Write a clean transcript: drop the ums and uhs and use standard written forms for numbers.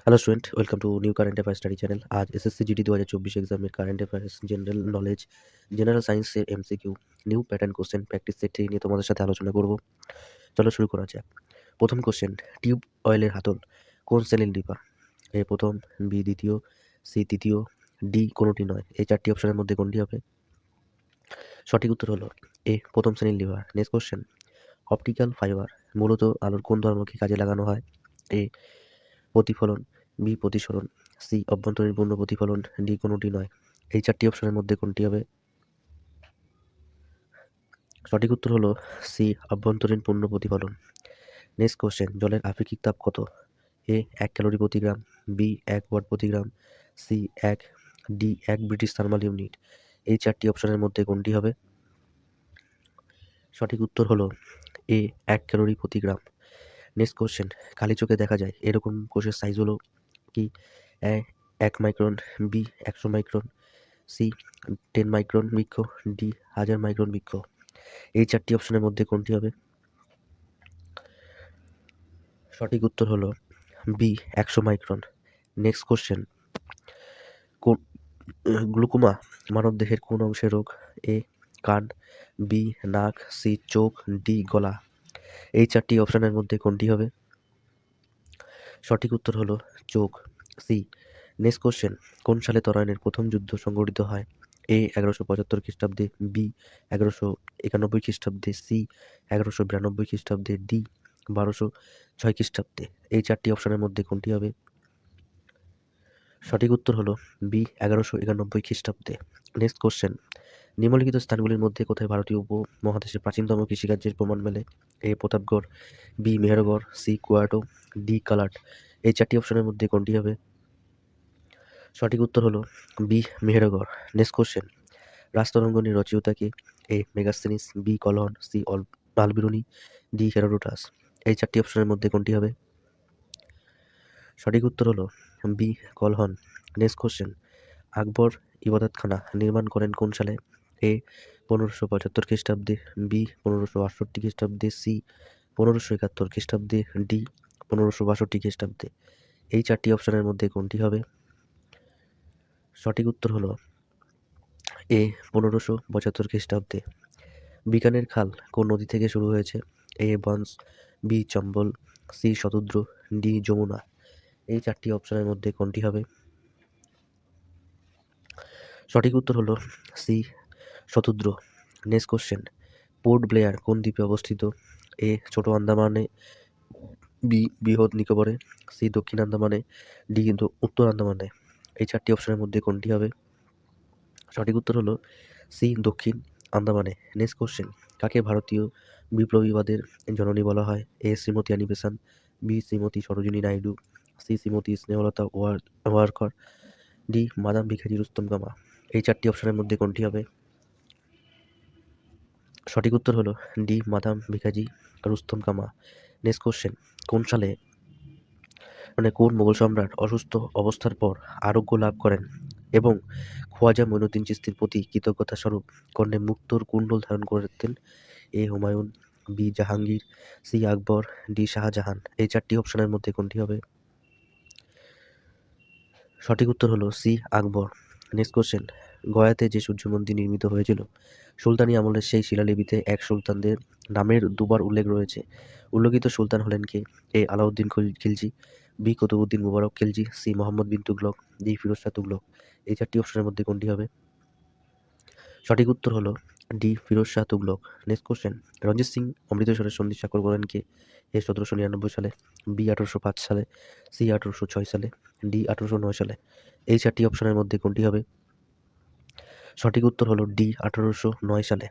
Hello student, welcome to new current affairs study channel. আজ SSC GD 2024 এক্সামের current affairs, general knowledge, general সায়েন্সের MCQ, new pattern question, practice set নিয়ে তোমাদের সাথে আলোচনা করব। চলো শুরু করা যাক। প্রথম কোশ্চেন, টিউব অয়েলের হাতল কোন শ্রেণীর লিভার? এ প্রথম, বি দ্বিতীয়, সি তৃতীয়, ডি কোনোটি নয়। এই চারটি অপশনের মধ্যে কোনটি হবে? সঠিক উত্তর হলো এ প্রথম শ্রেণীর liver. Next question, optical fibre মূলত আলোর কোন ধর্মকে কাজে লাগানো হয়? এ প্রতিফলন, বি প্রতিসরণ, সি অভ্যন্তরীণ পূর্ণ প্রতিফলন, ডি কোনোটি নয়। এই চারটি অপশনের মধ্যে কোনটি হবে? সঠিক উত্তর হলো সি অভ্যন্তরীণ পূর্ণ প্রতিফলন। নেক্সট কোশ্চেন, জলের আপেক্ষিক তাপ কত? এ 1 ক্যালোরি প্রতি গ্রাম, বি 1 ওয়াট প্রতি গ্রাম, C 1, D 1 British thermal unit. এই চারটি অপশনের মধ্যে কোনটি হবে? সঠিক উত্তর হলো এ 1 ক্যালোরি প্রতি গ্রাম। নেক্সট কোশ্চেন, খালি চোখে দেখা যায় এরকম কোষের সাইজ হলো কি? A 1 micron, B 100 micron, C 10 micron বৃক্ষ, ডি 1000 মাইক্রন বৃক্ষ। এই চারটি অপশনের মধ্যে কোনটি হবে? সঠিক উত্তর হলো B 100 micron. Next question, glaucoma মানবদেহের কোন অংশের রোগ? এ কান, বি নাক, সি চোখ, ডি গলা। এই চারটি অপশনের মধ্যে কোনটি হবে? সঠিক উত্তর হলো চোখ, সি। নেক্সট কোশ্চেন, কোন সালে তরাইনের প্রথম যুদ্ধ সংঘটিত হয়? এ 1175 খ্রিস্টাব্দে, বি 1191 খ্রিস্টাব্দে, সি 1192 খ্রিস্টাব্দে, ডি 1206 খ্রিস্টাব্দে। এই চারটি অপশনের মধ্যে কোনটি হবে? সঠিক উত্তর হলো বি 1191 খ্রিস্টাব্দে। নেক্সট কোশ্চেন, নিম্নলিখিত স্থানগুলির মধ্যে কোথায় ভারতীয় উপমহাদেশের প্রাচীনতম কৃষিকার্যের প্রমাণ মেলে? A Pratapgarh, B Mehrgarh, C Quetta, D Kalat. এই চারটি অপশনের মধ্যে কোনটি হবে? সঠিক উত্তর হলো B Mehrgarh. Next question, Rajatarangini রচয়িতা কে? A Megasthenes, B Kalhana, C Alberuni, D Herodotus. এই চারটি অপশনের মধ্যে কোনটি হবে? সঠিক উত্তর হলো B Kalhana. Next question, Akbar Ibadatkhana নির্মাণ করেন কোন সালে? এ 1575 খ্রিস্টাব্দে, বি 1568 খ্রিস্টাব্দে, সি 1571 খ্রিস্টাব্দে, ডি 1562 খ্রিস্টাব্দে। এই চারটি অপশনের মধ্যে কোনটি হবে? সঠিক উত্তর হলো এ 1575 খ্রিস্টাব্দে। বিকানের খাল কোন নদী থেকে শুরু হয়েছে? এ বংশ, B Chambal, C Shatadru, D Yamuna. এই চারটি অপশনের মধ্যে কোনটি হবে? সঠিক উত্তর হলো C Shatadru. Next question, Port Blair কোন দ্বীপে অবস্থিত? এ ছোট আন্দামানে, বি বৃহৎ নিকোবরে, সি দক্ষিণ আন্দামানে, ডি উত্তর আন্দামানে। এই চারটি অপশনের মধ্যে কোনটি হবে? সঠিক উত্তর হলো সি দক্ষিণ আন্দামানে। নেক্সট কোশ্চেন, কাকে ভারতীয় বিপ্লবীবাদের জননী বলা হয়? A Shrimati Annie Besant, B Shrimati Sarojini Naidu, C Shrimati Snehalata Warkar, D Madame Bhikaiji Rustom কামা। এই চারটি অপশনের মধ্যে কোনটি হবে? সঠিক উত্তর হলো ডি মাদাম ভিখাজি রুস্তম কামা। নেক্সট কোশ্চেন, কোন সালে কোন মোগল সম্রাট অসুস্থ অবস্থার পর আরোগ্য লাভ করেন এবং খোয়াজা মঈনুদ্দিন চিশতির প্রতি কৃতজ্ঞতা স্বরূপ কর্ণে মুক্তোর কুণ্ডল ধারণ করতেন? এ হুমায়ুন, বি জাহাঙ্গীর, সি আকবর, ডি শাহজাহান। এই চারটি অপশনের মধ্যে কোনটি হবে? সঠিক উত্তর হলো সি আকবর। নেক্সট কোশ্চেন, গয়াতে যে সূর্য মন্দির নির্মিত হয়েছিল সুলতানি আমলের সেই শিলালিপিতে এক সুলতানদের নামের দুবার উল্লেখ রয়েছে। উল্লেখিত সুলতান হলেন কে? A Alauddin Khilji, B Qutbuddin Mubarak Khilji, C Mohammad bin Tughlaq, D Firoz Shah Tughlaq. এই চারটি অপশনের মধ্যে কোনটি হবে? সঠিক উত্তর হলো D Firoz Shah Tughlaq. Next question, Ranjit Singh অমৃতসরের সন্ধি স্বাক্ষর করেন কে? এ 1799 সালে, বি 1805 সালে, সি 1806 সালে, ডি 1809 সালে। এই চারটি অপশনের মধ্যে কোনটি হবে? সঠিক উত্তর হলো ডি 1809 সালে।